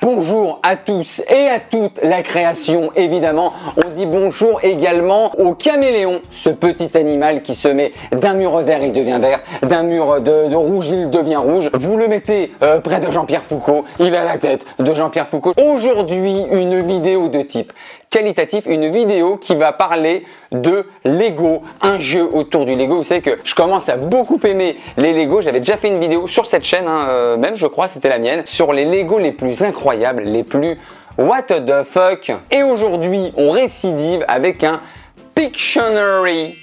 Bonjour à tous et à toute la création, évidemment. On dit bonjour également au caméléon, ce petit animal qui se met d'un mur vert, il devient vert, d'un mur de rouge, il devient rouge. Vous le mettez près de Jean-Pierre Foucault, il a la tête de Jean-Pierre Foucault. Aujourd'hui, une vidéo de type qualitatif, une vidéo qui va parler de Lego, un jeu autour du Lego. Vous savez que je commence à beaucoup aimer les Lego. J'avais déjà fait une vidéo sur cette chaîne, même je crois c'était la mienne, sur les Lego les plus incroyables, les plus what the fuck. Et aujourd'hui, on récidive avec un Pictionary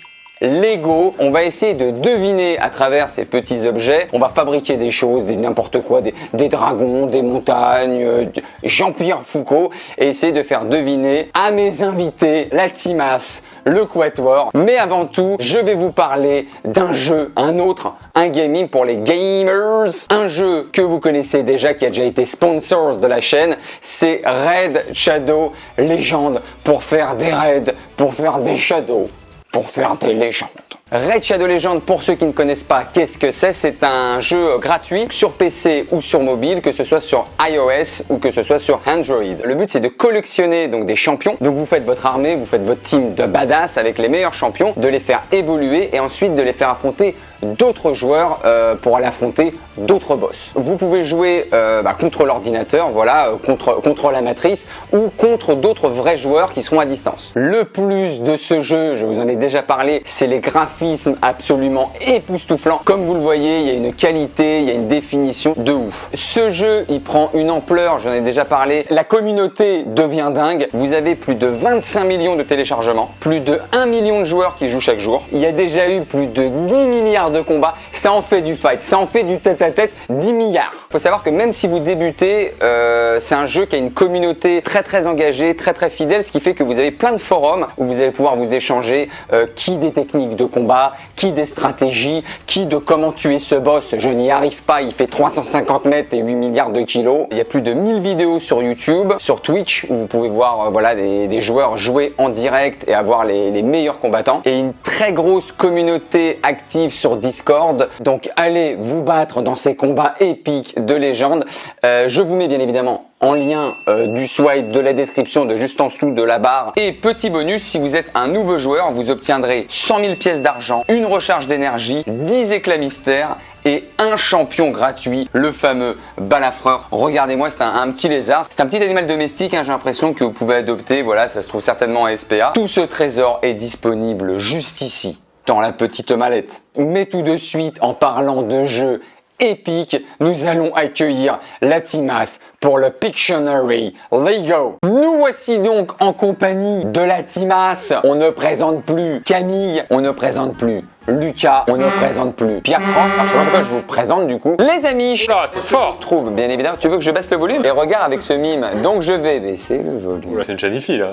Lego. On va essayer de deviner à travers ces petits objets. On va fabriquer des choses, n'importe quoi, des dragons, des montagnes, Jean-Pierre Foucault, et essayer de faire deviner à mes invités la Timas, le Quatuor. Mais avant tout, je vais vous parler d'un jeu, un gaming pour les gamers. Un jeu que vous connaissez déjà, qui a déjà été sponsor de la chaîne, c'est Raid Shadow Legends, pour faire des raids, pour faire des shadows, pour faire des légendes. Raid Shadow Legends, pour ceux qui ne connaissent pas, qu'est-ce que c'est? C'est un jeu gratuit sur PC ou sur mobile, que ce soit sur iOS ou que ce soit sur Android. Le but, c'est de collectionner donc des champions. Donc vous faites votre armée, vous faites votre team de badass avec les meilleurs champions, de les faire évoluer et ensuite de les faire affronter d'autres joueurs pour aller affronter d'autres boss. Vous pouvez jouer contre l'ordinateur, voilà, contre la matrice, ou contre d'autres vrais joueurs qui seront à distance. Le plus de ce jeu, je vous en ai déjà parlé, c'est les graphismes absolument époustouflants. Comme vous le voyez, il y a une qualité, il y a une définition de ouf. Ce jeu, il prend une ampleur, j'en ai déjà parlé. La communauté devient dingue. Vous avez plus de 25 millions de téléchargements, plus de 1 million de joueurs qui jouent chaque jour. Il y a déjà eu plus de 10 milliards de combats. Ça en fait du fight, ça en fait du tête-à-tête, 10 milliards. Il faut savoir que même si vous débutez, c'est un jeu qui a une communauté très engagée, très fidèle, ce qui fait que vous avez plein de forums où vous allez pouvoir vous échanger qui des techniques de combat, qui des stratégies, qui de comment tuer ce boss, je n'y arrive pas, il fait 350 mètres et 8 milliards de kilos. Il y a plus de 1000 vidéos sur YouTube, sur Twitch, où vous pouvez voir des joueurs jouer en direct et avoir les meilleurs combattants. Et une très grosse communauté active sur Discord. Donc allez vous battre dans ces combats épiques de légende. Je vous mets bien évidemment en lien du swipe, de la description, de juste en dessous de la barre. Et petit bonus, si vous êtes un nouveau joueur, vous obtiendrez 100 000 pièces d'argent, une recharge d'énergie, 10 éclats mystères et un champion gratuit, le fameux balafreur. Regardez-moi, c'est un petit lézard. C'est un petit animal domestique, j'ai l'impression que vous pouvez adopter. Voilà, ça se trouve certainement à SPA. Tout ce trésor est disponible juste ici, dans la petite mallette. Mais tout de suite, en parlant de jeu épique, nous allons accueillir la Timas pour le Pictionary Lego. Nous voici donc en compagnie de la Timas. On ne présente plus Camille, on ne présente plus Lucas, on ne présente plus Pierre-France. Je sais pas pourquoi je vous présente du coup. Les amis, c'est fort. Trouve bien évidemment. Tu veux que je baisse le volume? Et regarde avec ce mime. Donc je vais baisser le volume. C'est une chanifie là.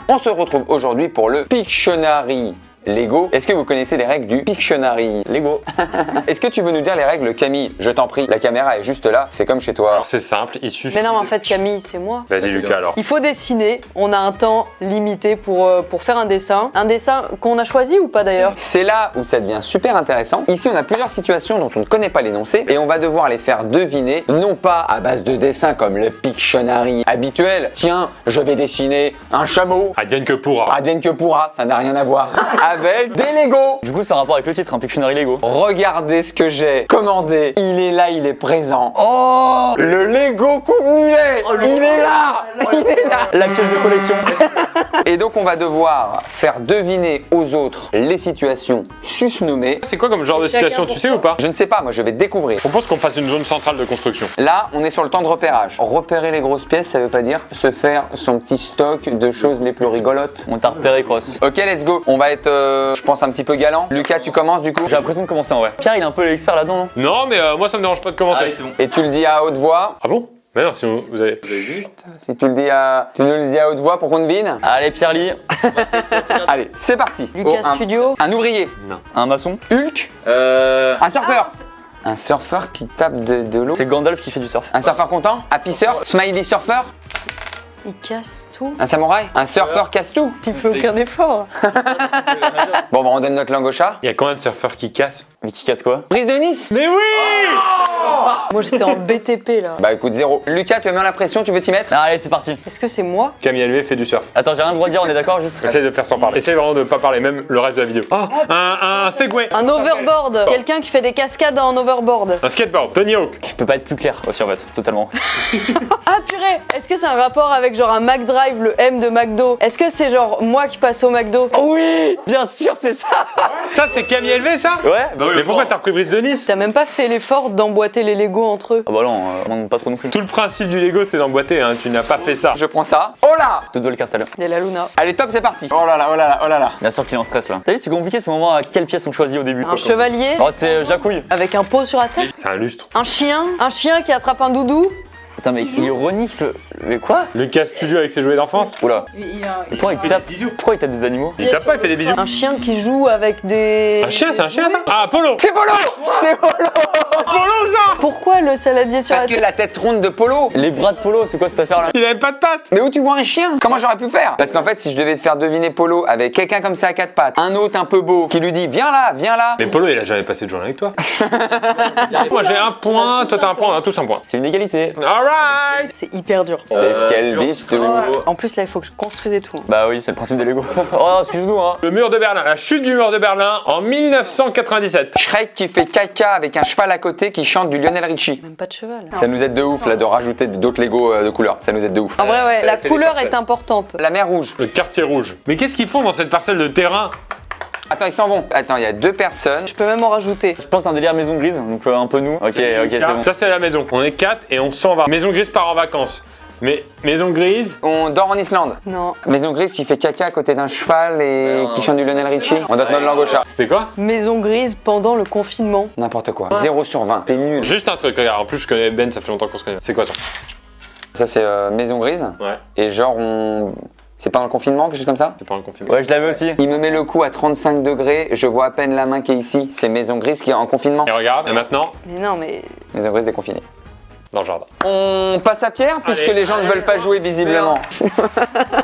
On se retrouve aujourd'hui pour le Pictionary Lego. Est-ce que vous connaissez les règles du Pictionary Lego? Est-ce que tu veux nous dire les règles, Camille? Je t'en prie, la caméra est juste là, c'est comme chez toi. Alors c'est simple, il suffit. Mais non, mais en fait, Camille, c'est moi. Vas-y Lucas alors. Il faut dessiner. On a un temps limité pour faire un dessin. Un dessin qu'on a choisi ou pas d'ailleurs? C'est là où ça devient super intéressant. Ici, on a plusieurs situations dont on ne connaît pas l'énoncé et on va devoir les faire deviner, non pas à base de dessins comme le Pictionary habituel. Tiens, je vais dessiner un chameau. Advienne que pourra. Advienne que pourra, ça n'a rien à voir avec des Lego. Du coup, c'est un rapport avec le titre, un Pictionary Lego. Regardez ce que j'ai commandé. Il est là, il est présent. Oh, le Lego Coupe Mulet. Il est là. Il est là. La pièce de collection. Et donc, on va devoir faire deviner aux autres les situations susnommées. C'est quoi comme genre de situation, tu sais ou pas? Je ne sais pas, moi je vais découvrir. Je propose qu'on fasse une zone centrale de construction. Là, on est sur le temps de repérage. Repérer les grosses pièces, ça veut pas dire se faire son petit stock de choses les plus rigolotes. On t'a repéré, Cross. Ok, let's go. On va être, je pense, un petit peu galant. Lucas, tu commences du coup? J'ai l'impression de commencer en vrai. Pierre, il est un peu l'expert là-dedans, non? Non mais moi ça me dérange pas de commencer. Allez, c'est bon. Et tu le dis à haute voix. Ah bon? Mais non, si vous avez vu. Si tu le dis à, tu nous le dis à haute voix pour qu'on devine. Allez, Pierre Lee. Allez, c'est parti. Lucas Studio. Un ouvrier. Un maçon. Hulk. Un surfeur. Un surfeur qui tape de l'eau. C'est Gandalf qui fait du surf. Un surfeur content. Happy surf. Smiley surfeur. Il casse tout. Un samouraï. Un surfeur casse tout. Tu fais aucun effort. Bon, bah, on donne notre langue au chat. Il y a combien de surfeurs qui cassent? Mais qui casse quoi? Brise de Nice. Mais oui! Moi j'étais en BTP là. Bah écoute, 0. Lucas, tu as mis la pression, tu veux t'y mettre? Ah, allez, c'est parti. Est-ce que c'est moi? Camille LV fait du surf. Attends, j'ai rien le droit de dire, on est d'accord juste. Essaye de faire sans parler. Essaye vraiment de pas parler, même le reste de la vidéo. Oh, un Segway. Un overboard. Quelqu'un qui fait des cascades en overboard. Un skateboard. Tony Hawk. Je peux pas être plus clair aussi en fait, totalement. Ah purée. Est-ce que c'est un rapport avec genre un McDrive, le M de McDo? Est-ce que c'est genre moi qui passe au McDo? Oui, bien sûr, c'est ça. Ça, c'est Camille LV, ça? Ouais, bah oui. Mais pourquoi t'as repris Brise de Nice? T'as même pas fait l'effort d'emboîter les Lego entre eux. Ah bah non, on demande pas trop non plus. Tout le principe du Lego, c'est d'emboîter, hein. Tu n'as pas fait ça. Je prends ça. Oh là! Te dois le cartel. Et la Luna. Allez, top, c'est parti. Oh là là, oh là là, oh là là. Bien sûr qu'il est en stress là. T'as vu, c'est compliqué ce moment à quelle pièce on choisit au début. Un chevalier Oh, c'est Jacouille. avec un pot sur la tête. C'est un lustre. Un chien qui attrape un doudou. Putain, mais il renifle. Mais quoi? Lucas Studio avec ses jouets d'enfance. Oula. Mais pourquoi il tape? Pourquoi il tape des animaux? Il tape pas, il fait des bisous. Un chien qui joue avec des... Un chien, c'est un chien, ça? Ah, Polo! C'est Polo! C'est Polo! Polo, ça! Pourquoi le saladier sur Parce la que tête? la tête ronde de Polo. Les bras de Polo, c'est quoi cette affaire là? Il avait pas de pattes! Mais où tu vois un chien? Comment j'aurais pu faire? Parce qu'en fait, si je devais te faire deviner Polo avec quelqu'un comme ça à quatre pattes, un autre un peu beau qui lui dit viens là, viens là. Mais Polo, il a jamais passé de journée avec toi. Moi, j'ai un point, toi t'as un point, on a tous un point. C'est une égalité. Alright! C'est hyper dur. C'est ce qu'elle dit, tout. En plus là il faut que je construise et tout. Bah oui, c'est le principe des Lego. Oh, excuse-nous hein. Le mur de Berlin, la chute du mur de Berlin en 1997. Shrek qui fait caca avec un cheval à côté qui chante du Lionel Richie. Même pas de cheval. Ça nous aide de ouf là de rajouter d'autres Lego de couleurs. Ça nous aide de ouf. En vrai ouais, la fait des couleur parfaits. est importante. La mer rouge. Le quartier rouge. Mais qu'est-ce qu'ils font dans cette parcelle de terrain? Attends, ils s'en vont. Attends, il y a deux personnes. Je peux même en rajouter. Je pense un délire maison grise, donc un peu nous. Ok, c'est bon. Ça, c'est la maison. On est 4 et on s'en va. Maison grise part en vacances. Mais maison grise, On dort en Islande. Non. Maison grise qui fait caca à côté d'un cheval et Non. qui chante du Lionel Richie. On donne notre langue au chat. c'était quoi? Maison grise pendant le confinement. N'importe quoi. 0 sur 20. T'es nul. Juste un truc, regarde. En plus, je connais Ben, ça fait longtemps qu'on se connaît. C'est quoi ça? Ça c'est maison grise. Ouais, Et genre on... C'est pas un confinement, quelque chose comme ça? c'est pas un confinement. Ouais, je l'avais aussi. Il me met le coup à 35 degrés, je vois à peine la main qui est ici. C'est maison grise qui est en confinement. Et regarde, et maintenant, Mais non mais... Maison grise déconfinée. dans le jardin. On passe à Pierre puisque Allez, les gens ne veulent pas jouer visiblement.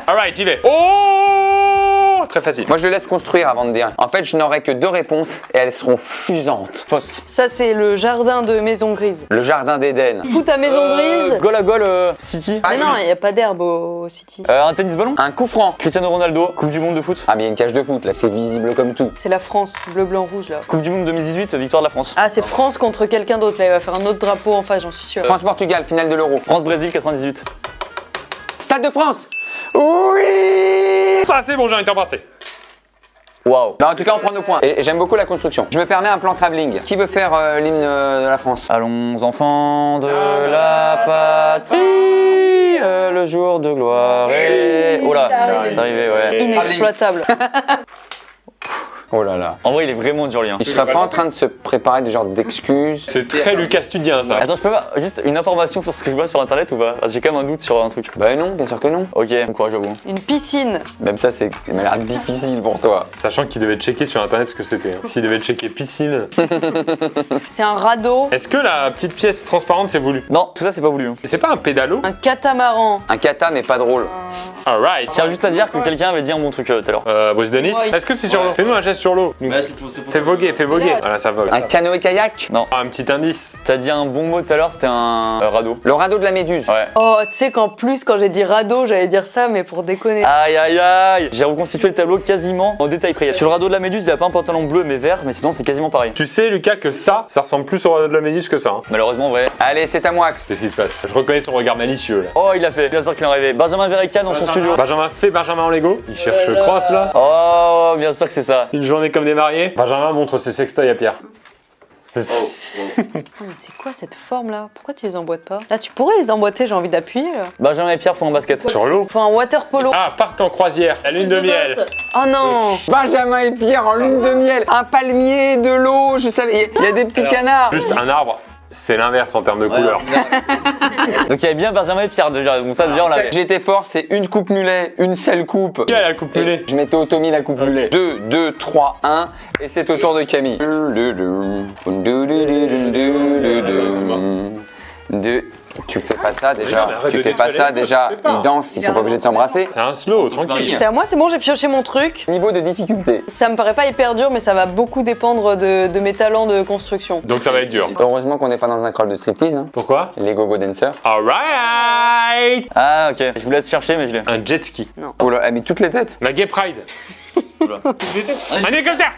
Alright, j'y vais. Oh! Très facile. Moi je le laisse construire avant de dire. En fait je n'aurai que deux réponses et elles seront fusantes. Fausse. Ça c'est le jardin de Maison Grise. Le jardin d'Éden. Foot à Maison Grise. Goal à goal City. Mais non, il n'y a pas d'herbe au City. Un tennis ballon. Un coup franc. Cristiano Ronaldo, Coupe du Monde de foot. Ah mais il y a une cage de foot là, c'est visible comme tout. C'est la France, bleu, blanc, rouge là. Coupe du Monde 2018, victoire de la France. Ah c'est France contre quelqu'un d'autre là, il va faire un autre drapeau en face, j'en suis sûre. France-Portugal, finale de l'Euro. France-Brésil 98. Stade de France. Oui. Ça, c'est bon, j'ai envie de t'embrasser. Waouh. Non, en tout cas on prend nos points. Et j'aime beaucoup la construction. Je me permets un plan travelling. Qui veut faire l'hymne de la France? Allons enfants de la patrie, le jour de gloire est... Oh là, c'est arrivé, ouais. Inexploitable. Oh là là. En vrai, il est vraiment dur, lien. Il serait pas en train de se préparer des genres d'excuses? C'est très Lucas Studien, ça. Attends, je peux pas juste une information sur ce que je vois sur internet ou pas? Parce que j'ai quand même un doute sur un truc. Bah non, bien sûr que non. Ok, bon courage à vous. Une piscine. Même ça, ça m'a l'air difficile pour toi. Sachant qu'il devait checker sur internet ce que c'était. hein. S'il devait checker piscine. C'est un radeau. Est-ce que la petite pièce transparente, c'est voulu? Non, tout ça c'est pas voulu. C'est pas un pédalo? Un catamaran. Un kata mais pas drôle. Alright. Tiens juste à dire que quelqu'un avait dit un bon truc tout à l'heure. Brice Denis, Ouais. est-ce que c'est sur l'eau? Fais-nous un geste sur l'eau. Fais voguer, fais voguer. Voilà, ça vogue. Un canoë-kayak. Non. Ah, un petit indice. T'as dit un bon mot tout à l'heure, c'était un radeau. Le radeau de la Méduse. Ouais. Oh, tu sais qu'en plus, quand j'ai dit radeau, j'allais dire ça, mais pour déconner. Aïe aïe aïe. J'ai reconstitué le tableau quasiment en détail près. Sur le radeau de la Méduse, il a pas un pantalon bleu mais vert, mais sinon c'est quasiment pareil. Tu sais, Lucas, que ça ressemble plus au radeau de la Méduse que ça. Hein. Malheureusement, vrai. Allez, c'est à moi, Axe. Qu'est-ce qui se passe? Je reconnais son regard malicieux là. Oh, il l'a fait. Bien sûr qu'il est arrivé. Benjamin Verreca dans son studio. Benjamin fait Benjamin en Lego. Il cherche Cross là. Oh, bien sûr que c'est ça. Une journée comme des mariés. Benjamin montre ses sextoys à Pierre. C'est- Oh, mais c'est quoi cette forme là? Pourquoi tu les emboîtes pas? Là, tu pourrais les emboîter, j'ai envie d'appuyer là. Benjamin et Pierre font un basket. Sur l'eau. Faut un water polo. Ah, partent en croisière. La lune de miel. Oh non! Benjamin et Pierre en lune de miel. Un palmier, de l'eau, je savais. Il y a des petits canards. Juste un arbre. C'est l'inverse en termes de couleur. Donc il y avait bien Benjamin et Pierre déjà. Bon, ça déjà on l'avait. J'ai été fort, c'est une coupe mulet, une seule coupe. Qui a la coupe mulet? Je m'étais auto-mis la coupe mulet. 2, 2, 3, 1. Et c'est au tour de Camille. Tu fais pas ça déjà. Non, mais arrête Tu de fais pas détaler ça les potes, déjà. fais pas. Ils dansent, ils sont pas obligés de s'embrasser. C'est un slow, tranquille. C'est à moi, c'est bon, j'ai pioché mon truc. Niveau de difficulté. Ça me paraît pas hyper dur, mais ça va beaucoup dépendre de mes talents de construction. Donc ça va être dur. Heureusement qu'on n'est pas dans un crawl de striptease. Hein. Pourquoi? Les gogo dancers. Alright. Ah, ok. Je vous laisse chercher, mais je l'ai. Un jet ski. Oh là, elle met toutes les têtes. La Gay Pride. Un hélicoptère.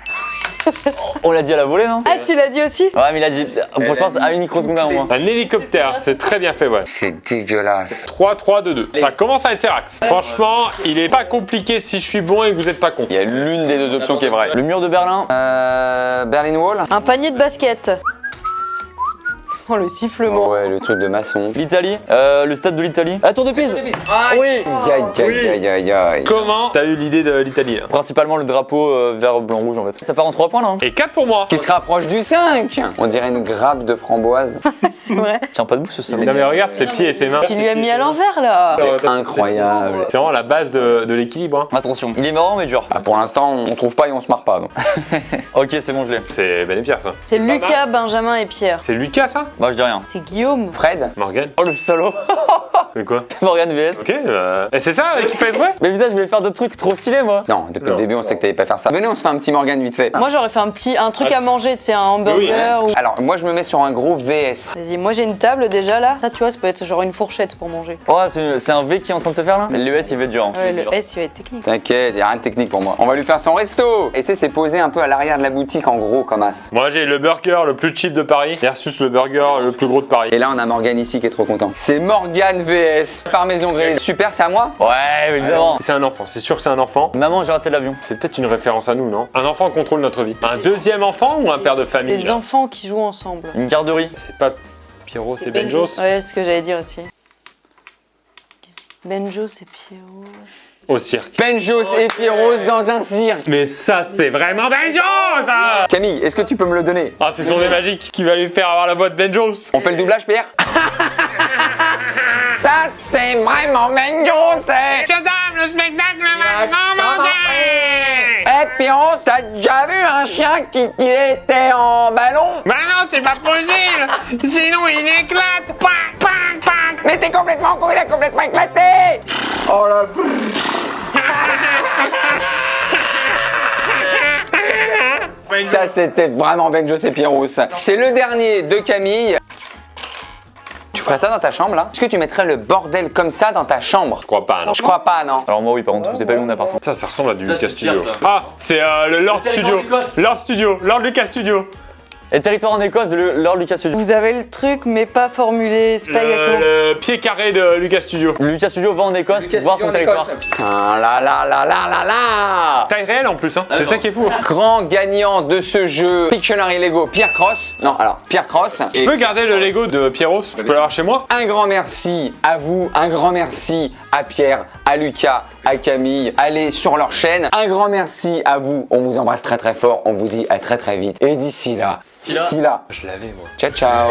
On l'a dit à la volée, non? Ah, tu l'as dit aussi? Ouais, mais il a dit. Je pense à une microseconde au moins. Un hélicoptère, c'est très bien fait, ouais. C'est dégueulasse. 3-3-2-2. Ça commence à être Serax. Franchement, il est pas compliqué si je suis bon et que vous êtes pas con. Il y a l'une des deux options qui est vraie. Le mur de Berlin. Berlin Wall. Un panier de basket. Oh, le sifflement. Ouais, le truc de maçon. L'Italie. Le stade de l'Italie. La Tour de Pise. Oui. Aïe. Comment t'as eu l'idée de l'Italie là? Principalement le drapeau vert, blanc, rouge en fait. Ça part en 3 points là. Hein. Et 4 pour moi. Qui se rapproche du 5. On dirait une grappe de framboise. C'est vrai. Tiens pas debout ce ça. Non mais regarde ses pieds et ses mains. Tu lui as mis à l'envers là. C'est incroyable. C'est vraiment la base de l'équilibre. Hein. Attention, il est marrant mais dur. Ah, pour l'instant, on trouve pas et on se marre pas. Donc. Ok, c'est bon, je l'ai. C'est Ben et Pierre ça. C'est Lucas, Benjamin et Pierre. C'est Lucas ça? Bah, je dis rien. C'est Guillaume. Fred. Morgane. Oh le salaud. C'est quoi? Morgan VS. Ok, et c'est ça qui fait jouer? Mais putain, je voulais faire des trucs trop stylés moi. Non, depuis le début, on sait que t'allais pas faire ça. Venez, on se fait un petit Morgane vite fait. Moi, j'aurais fait un truc à manger, tu sais, un hamburger ou. Alors, moi, je me mets sur un gros VS. Vas-y, moi j'ai une table déjà là. Ça, tu vois, ça peut être genre une fourchette pour manger. Oh, c'est un V qui est en train de se faire là. Mais le S il va être dur. Hein. Ouais, le S, il va être technique. T'inquiète, y a rien de technique pour moi. On va lui faire son resto. Et c'est posé un peu à l'arrière de la boutique, en gros, comme as. Moi j'ai le burger le plus cheap de Paris versus le burger le plus gros de Paris. Et là, on a Morgane ici qui est trop content. C'est Morgane VS. Parmesan grise. Super, c'est à moi. Ouais, évidemment. C'est un enfant, c'est sûr que c'est un enfant. Maman, j'ai raté l'avion. C'est peut-être une référence à nous, non? Un enfant contrôle notre vie. Un deuxième enfant ou un père de famille? Les là enfants qui jouent ensemble. Une garderie. C'est pas Pierrot, c'est Benjos. Ouais, c'est ce que j'allais dire aussi. Benjo, c'est Pierrot. Au cirque. Benjos et Pierrot dans un cirque. Mais ça, c'est vraiment Benjos ça. Camille, est-ce que tu peux me le donner? Ah, c'est son nez magique qui va lui faire avoir la voix de Benjos. On fait le doublage, Pierre? Ça, c'est vraiment Benjos, c'est... Shazam, le spectacle va commencer. Eh, Pierrot, t'as déjà vu un chien qui était en ballon? Bah non, c'est pas possible. Sinon, il éclate. Pac, pac, pac. Mais t'es complètement con, il a complètement éclaté! Oh la... Ça, c'était vraiment Benjos et Pierrot. C'est le dernier de Camille. Tu ferais ça dans ta chambre, là? Est-ce que tu mettrais le bordel comme ça dans ta chambre? Je crois pas, non. Je crois pas, non. Alors moi oui, par contre, vous avez pas vu mon appartement. Ça ressemble à du Ça, Lucas c'est pire, Studio. ça. Ah, c'est le Lord Studio. Lord Lucas Studio. Et territoire en Écosse de Lord Lucas Studio. Vous avez le truc, mais pas formulé, c'est pas exactement. Le pied carré de Lucas Studio. Lucas Studio va en Écosse voir son territoire. Putain, là. Taille réelle en plus, hein. C'est ça qui est fou. Grand gagnant de ce jeu Pictionary Lego, Pierre Cross. Non, alors, Pierre Cross. Je peux garder le Lego de Pierrot? Je peux l'avoir chez moi? Un grand merci à vous, un grand merci à Pierre, à Lucas, à Camille. Allez sur leur chaîne. Un grand merci à vous. On vous embrasse très très fort. On vous dit à très très vite. Et d'ici là, Je l'avais, moi. ciao ciao.